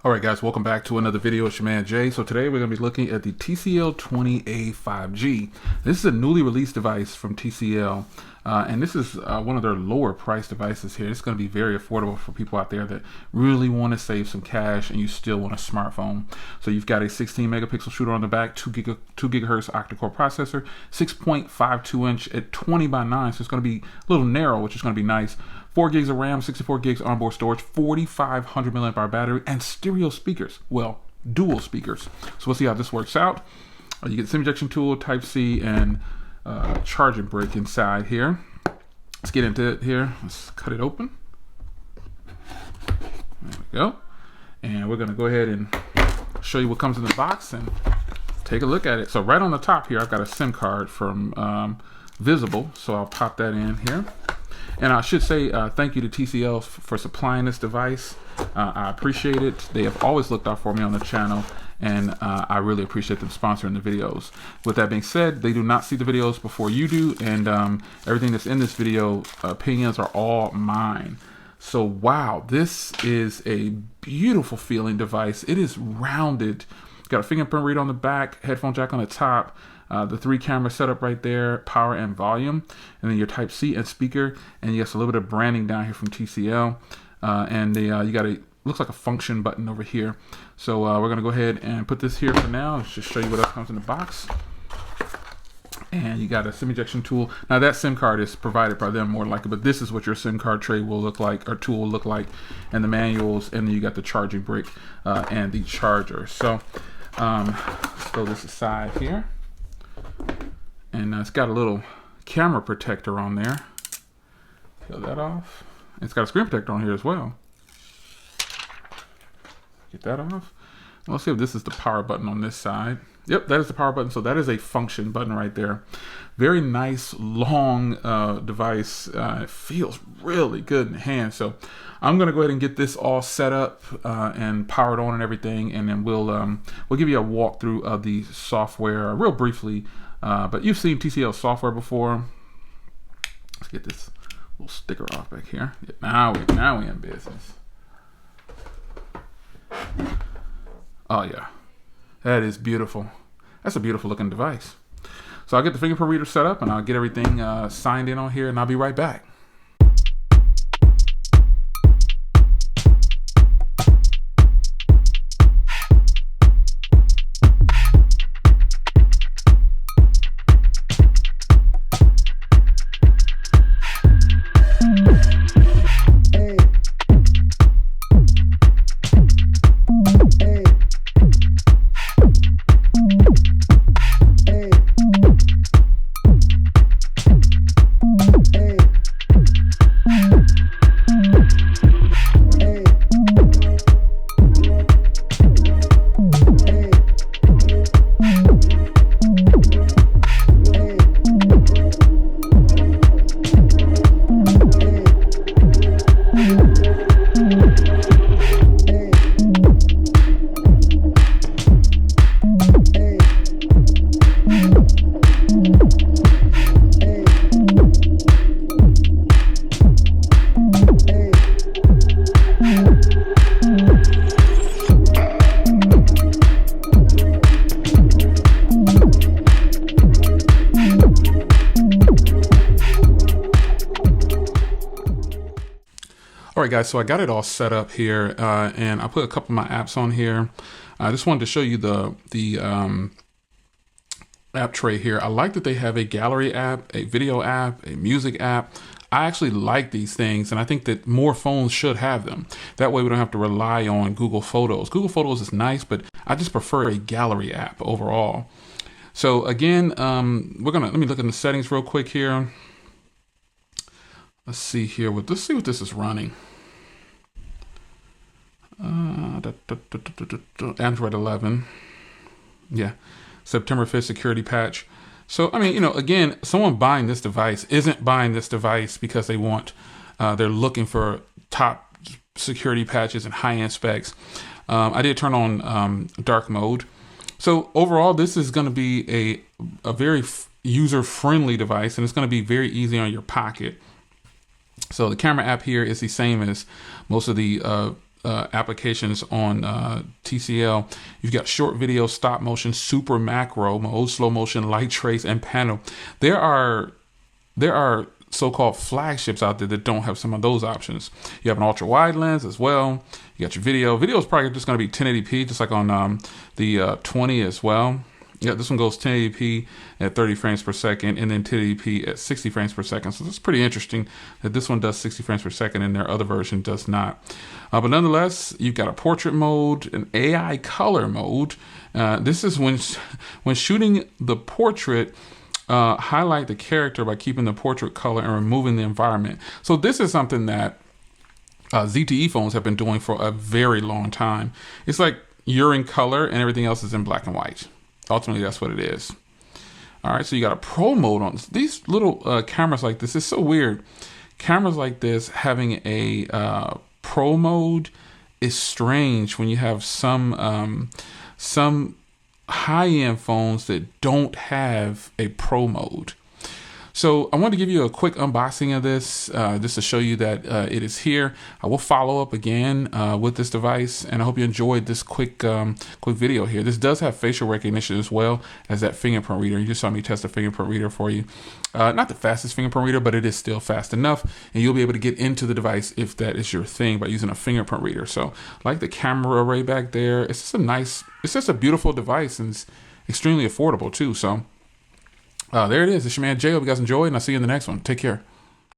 All right, guys, welcome back to another video. It's your man Jay. So today we're going to be looking at the TCL 20A 5G. This is a newly released device from TCL, and this is one of their lower price devices here. It's going to be very affordable for people out there that really want to save some cash and you still want a smartphone. So you've got a 16 megapixel shooter on the back, 2 gigahertz octa-core processor, 6.52 inch at 20 by 9. So it's going to be a little narrow, which is going to be nice. 4 gigs of RAM, 64 gigs onboard storage, 4,500 milliamp hour battery, and stereo speakers. Well, dual speakers. So we'll see how this works out. You get the SIM injection tool, Type-C, and charging brick inside here. Let's get into it here. Let's cut it open. There we go. And we're going to go ahead and show you what comes in the box and take a look at it. So right on the top here, I've got a SIM card from Fezibo. So I'll pop that in here. And I should say thank you to TCL for supplying this device. I appreciate it. They have always looked out for me on the channel, and I really appreciate them sponsoring the videos. With that being said, they do not see the videos before you do, and everything that's in this video, opinions are all mine. So wow, this is a beautiful feeling device. It is rounded. Got a fingerprint reader on the back, headphone jack on the top. The 3 camera setup right there, power and volume, and then your Type-C and speaker, and yes, a little bit of branding down here from TCL, and you got a looks like a function button over here. So we're gonna go ahead and put this here for now. Let's just show you what else comes in the box. And you got a SIM ejection tool. Now that SIM card is provided by them more likely, but this is what your SIM card tray will look like, or tool will look like, and the manuals, and then you got the charging brick and the charger. So let's throw this aside here. And it's got a little camera protector on there. Peel that off. It's got a screen protector on here as well. Get that off. Let's see if this is the power button on this side. Yep, that is the power button. So that is a function button right there. Very nice, long device. It feels really good in the hand. So I'm going to go ahead and get this all set up and powered on and everything. And then we'll give you a walkthrough of the software real briefly. But you've seen TCL software before. Let's get this little sticker off back here. Yeah, now we in business. Oh yeah, that is beautiful. That's a beautiful looking device. So I'll get the fingerprint reader set up and I'll get everything signed in on here, and I'll be right back. All right, guys, so I got it all set up here, and I put a couple of my apps on here. I just wanted to show you the app tray here. I like that they have a gallery app, a video app, a music app. I actually like these things, and I think that more phones should have them. That way we don't have to rely on Google Photos. Google Photos is nice, but I just prefer a gallery app overall. So again, let me look in the settings real quick here. Let's see here. Let's see what this is running. Android 11. Yeah. September 5th security patch. So, I mean, you know, again, someone buying this device isn't buying this device because they want, they're looking for top security patches and high-end specs. I did turn on dark mode. So overall, this is going to be a very user-friendly device, and it's going to be very easy on your pocket. So the camera app here is the same as most of the applications on TCL. You've got short video, stop motion, super macro mode, slow motion, light trace, and panel. There are so-called flagships out there that don't have some of those options. You have an ultra wide lens as well. You got your video. Video is probably just going to be 1080p, just like on the 20 as well. Yeah, this one goes 1080p at 30 frames per second, and then 1080p at 60 frames per second. So that's pretty interesting that this one does 60 frames per second and their other version does not. But nonetheless, you've got a portrait mode, an AI color mode. This is when shooting the portrait, highlight the character by keeping the portrait color and removing the environment. So this is something that ZTE phones have been doing for a very long time. It's like you're in color and everything else is in black and white. Ultimately, that's what it is. All right, so you got a pro mode on this. These little cameras like this is so weird. Cameras like this having a pro mode is strange when you have some high-end phones that don't have a pro mode. So I want to give you a quick unboxing of this just to show you that it is here. I will follow up again with this device, and I hope you enjoyed this quick video here. This does have facial recognition as well as that fingerprint reader. You just saw me test the fingerprint reader for you. Not the fastest fingerprint reader, but it is still fast enough, and you'll be able to get into the device if that is your thing by using a fingerprint reader. So like the camera array back there, it's just a beautiful device, and it's extremely affordable too. So there it is. It's your man Jay. Hope you guys enjoyed, and I'll see you in the next one. Take care.